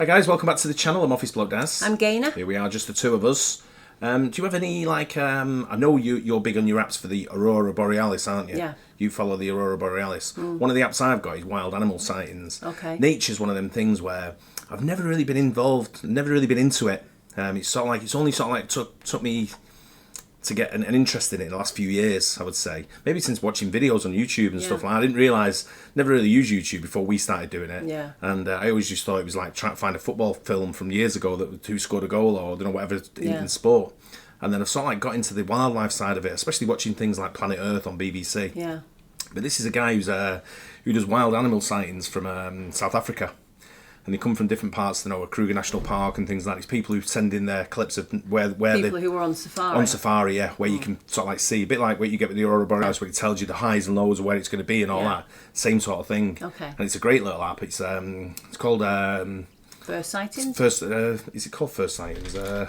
Hi guys, welcome back to the channel. I'm Office Bloke Daz. I'm Gaynor. Here we are, just the two of us. Do you have any, I know you're big on your apps for the Aurora Borealis, aren't you? Yeah. You follow the Aurora Borealis. One of the apps I've got is Wild Animal Sightings. Okay. Nature's one of them things where I've never really been involved, never really been into it. It's only took me to get an interest in it in the last few years, I would say. Maybe since watching videos on YouTube and stuff like that. I didn't realise, never really used YouTube before we started doing it. Yeah. And I always just thought it was like trying to find a football film from years ago that who scored a goal or, you know, whatever in sport. And then I've sort of like got into the wildlife side of it, especially watching things like Planet Earth on BBC. Yeah. But this is a guy who does wild animal sightings from South Africa. And they come from different parts, you know, Kruger National Park and things like that. It's people who send in their clips of where people who were on safari. On safari, yeah, where you can sort of like see, a bit like what you get with the Aurora Borealis, where it tells you the highs and lows of where it's going to be and all that. Same sort of thing. Okay. And it's a great little app. It's called First Sightings? Is it called First Sightings? I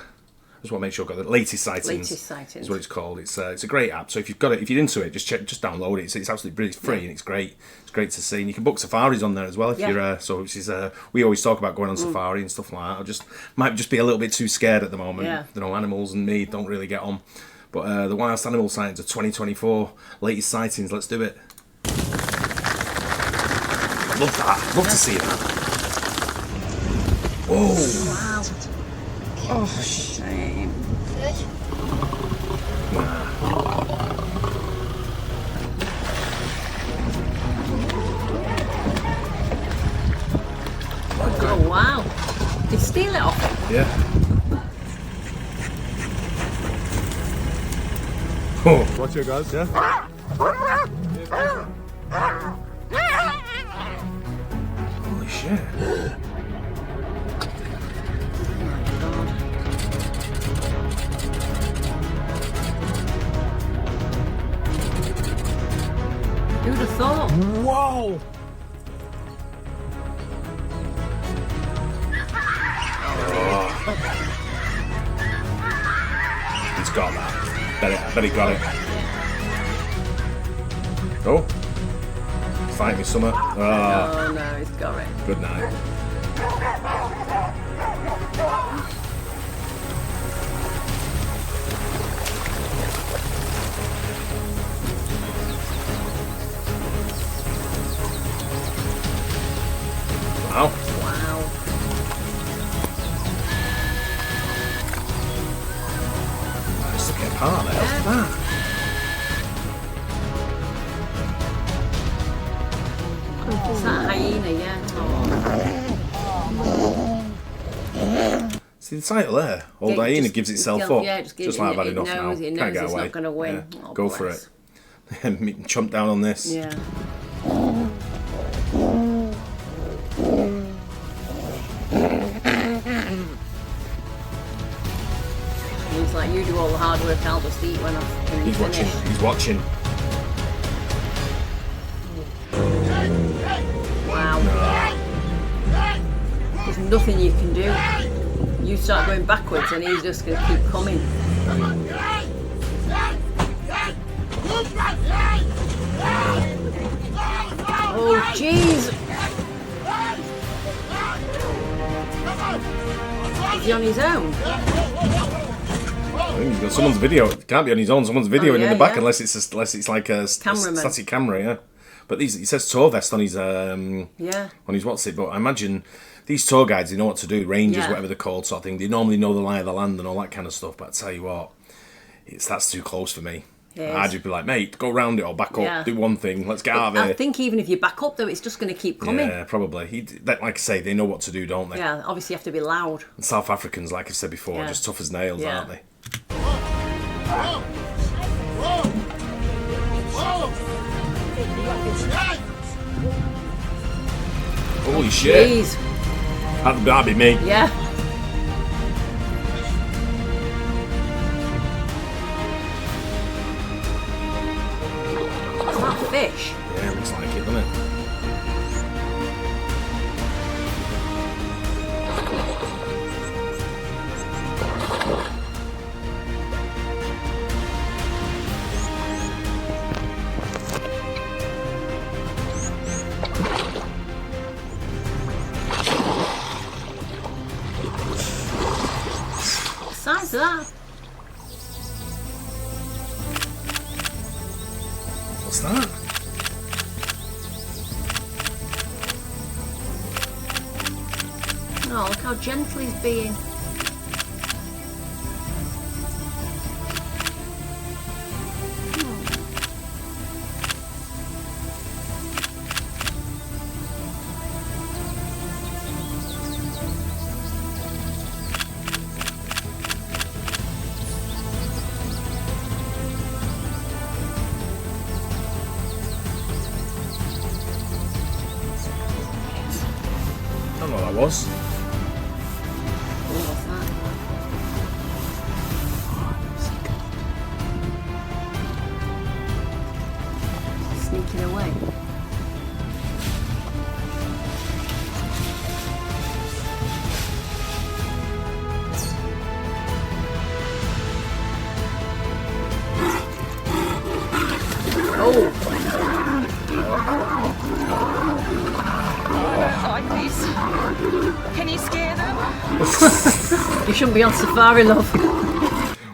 just want to make sure I've got the latest sightings. Latest Sightings. Is what it's called. It's a great app. So if you've got it, if you're into it, just download it. It's absolutely brilliant. It's free and it's great. It's great to see. And you can book safaris on there as well if you're. So which is we always talk about going on safari and stuff like that. Might just be a little bit too scared at the moment. Yeah. You know, animals and me don't really get on. But the Wildest Animal Sightings of 2024, latest sightings. Let's do it. Love that. Love to see that. Oh. Wow. Oh, shame. Oh, wow. Did you steal it off him? Yeah. Oh. Watch your guys, yeah? Holy shit. Who'd have thought? Whoa! He's got that. I bet he got it. Oh. Fight me, summer. Oh, no, he's got it. Good night. Wow. Wow. Just look at part there. What's that? It's that hyena, yeah. Oh. See the title there? Old hyena gives itself up. Yeah, just like I've had enough now. It knows Can't get it's away. not going to win. Yeah. Oh, Go bless. for it. Me can chomp down on this. Yeah. He's like, you do all the hard work, I'll just eat when I'm He's watching. He's watching. Wow. There's nothing you can do. You start going backwards and he's just going to keep coming. Oh, jeez. Is he on his own? I think he's got someone's video. It can't be on his own. Someone's videoing in the back unless it's like a static camera. Yeah. But it says tour vest on his on his what's it. But I imagine these tour guides, they know what to do. Rangers, whatever they're called, sort of thing. They normally know the lie of the land and all that kind of stuff. But I tell you what, that's too close for me. I'd just be like, mate, go round it or back up, do one thing, let's get out of here. I think even if you back up though, it's just going to keep coming. Yeah, probably. Like I say, they know what to do, don't they? Yeah, obviously you have to be loud. And South Africans, like I've said before, are just tough as nails, aren't they? Holy shit. Jeez. That'd be me. Yeah. It's not fish. Yeah, looks like it, doesn't it? size is that? What's that? Oh, look how gentle he's being. I don't know what that was. What's that? Sneaking away. Oh! Like this. Can you scare them? You shouldn't be on safari, love.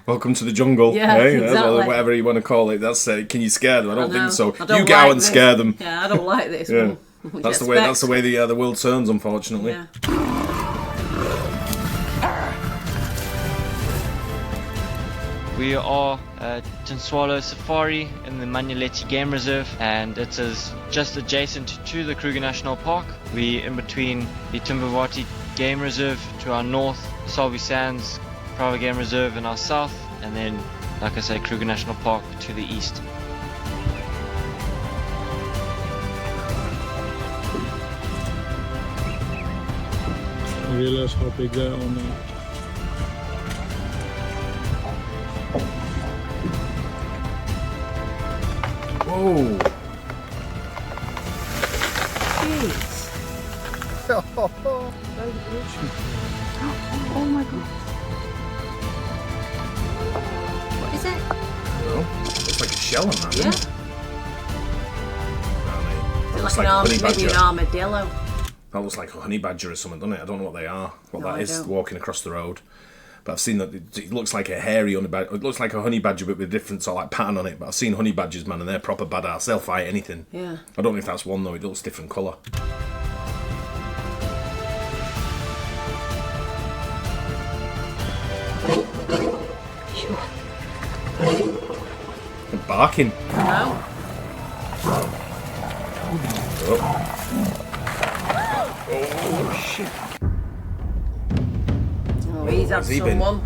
Welcome to the jungle. Yeah, That's exactly. whatever you want to call it. That's can you scare them? I don't think so. I don't You get like out and this. scare them. Yeah, I don't like this. Yeah. What do you That's the way. That's the expect? way the world turns, unfortunately. Yeah. We are at Tinswalo Safari in the Manyeleti Game Reserve, and it is just adjacent to the Kruger National Park. We're in between the Timbavati Game Reserve to our north, Salvi Sands Private Game Reserve in our south, and then, like I say, Kruger National Park to the east. I realize how big they are now. Whoa! Jeez. Oh my god. What is it? No, looks like a shell on that. Yeah. Doesn't it? Like Looks an like a honey maybe badger. an armadillo. That looks like a honey badger or something, doesn't it? I don't know what they are. What No, that I is don't. walking across the road. But I've seen that it looks like a hairy honey badger. It looks like a honey badger but with a different sort of like pattern on it. But I've seen honey badgers, man, and they're proper badass. They'll fight anything. Yeah. I don't know if that's one though. It looks different colour. They're barking. No. Oh shit! Oh, he's had Where's he been? someone.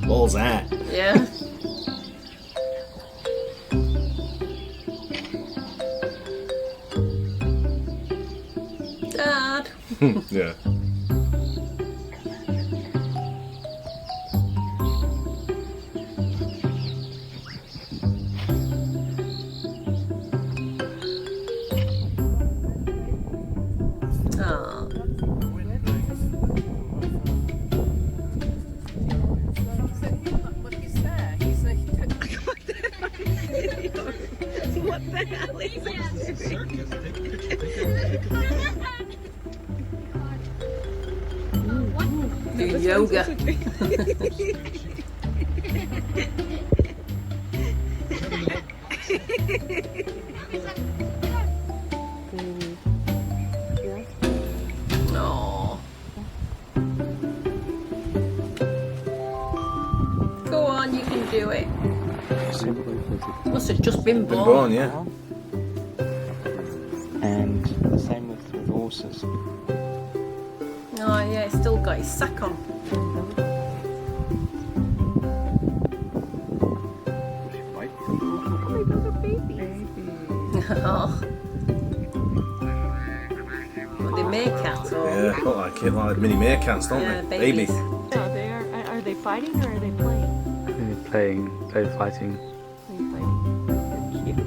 What's that? Yeah. Dad. Yeah. Oh. What the hell is this? Do yoga. No. Go on, you can do it. Must have just been Been born. born, yeah. And the same with horses. Oh yeah, he's still got his sack on. Oh. What, they meerkats or? Yeah, look like it, like mini meerkats, don't Yeah, they? babies. Are they fighting or are they playing? They're playing, they're fighting. Are you fighting? They're cute.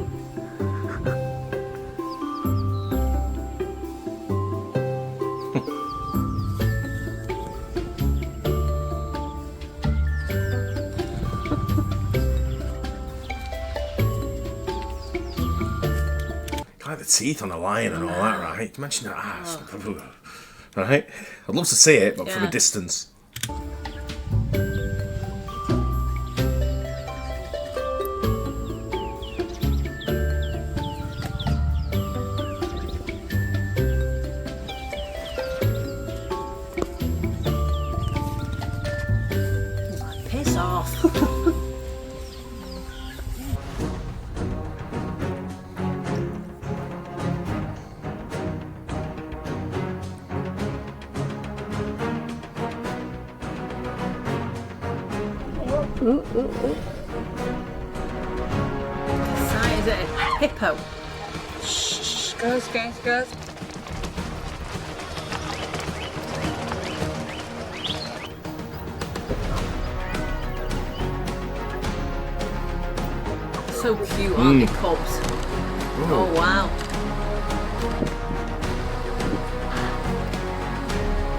the teeth on a lion and all that, right? Imagine that. Right? I'd love to see it, but from a distance. Piss off. Is it a hippo? Shh, girls. So cute, aren't they, cubs? Oh wow.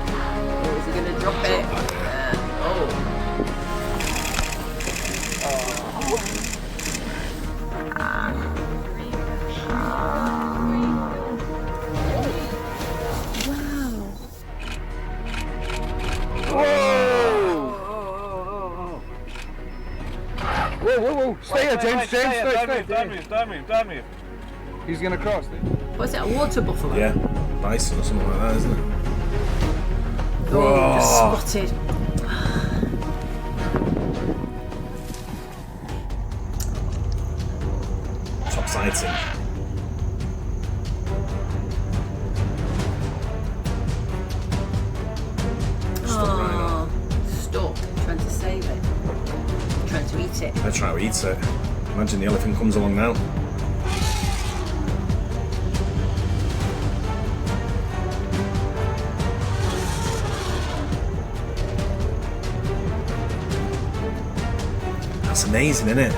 Oh, is he gonna drop it? Oh. Whoa. Stay here, James. Stay. Don't move. He's gonna cross there. What's it, a water buffalo? Yeah, bison or something like that, isn't it? Oh, just spotted. Top sighting. Oh, stuck. Trying to save it. Trying to eat it. I try to eat it. Imagine the elephant comes along now. That's amazing, isn't it?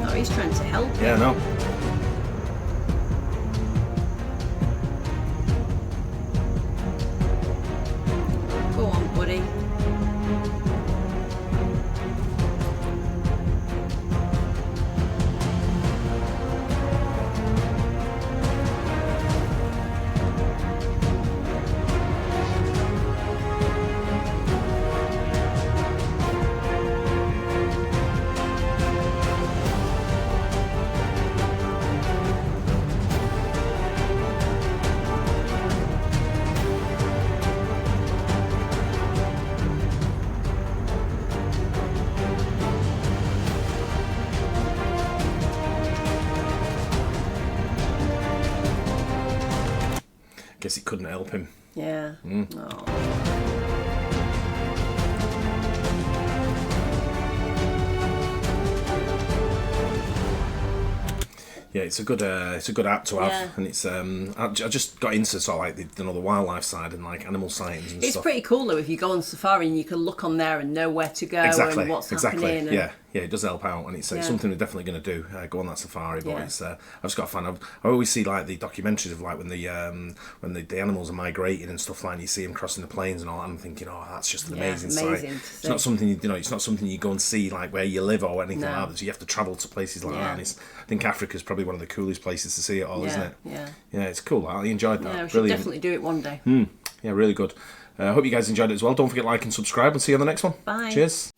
No, he's trying to help. Yeah, no. Go on, buddy. Guess it couldn't help him. Yeah. Oh. Yeah, it's a good app to have, Yeah. and it's I just got into sort of like the wildlife side and like animal sightings and It's stuff. pretty cool though if you go on safari and you can look on there and know where to go and what's happening. And Yeah, it does help out, and it's something we're definitely going to do. Go on that safari, but it's I've just got fun. I always see like the documentaries of like when the animals are migrating and stuff like, and you see them crossing the plains and all that. I'm thinking, oh, that's just an amazing sight. It's not something it's not something you go and see like where you live or anything like that. So you have to travel to places like that. And I think Africa's probably one of the coolest places to see it all, isn't it? Yeah. Yeah, it's cool. I enjoyed that. Yeah, we should Brilliant. definitely do it one day. Yeah, really good. I hope you guys enjoyed it as well. Don't forget to like and subscribe, and see you on the next one. Bye. Cheers.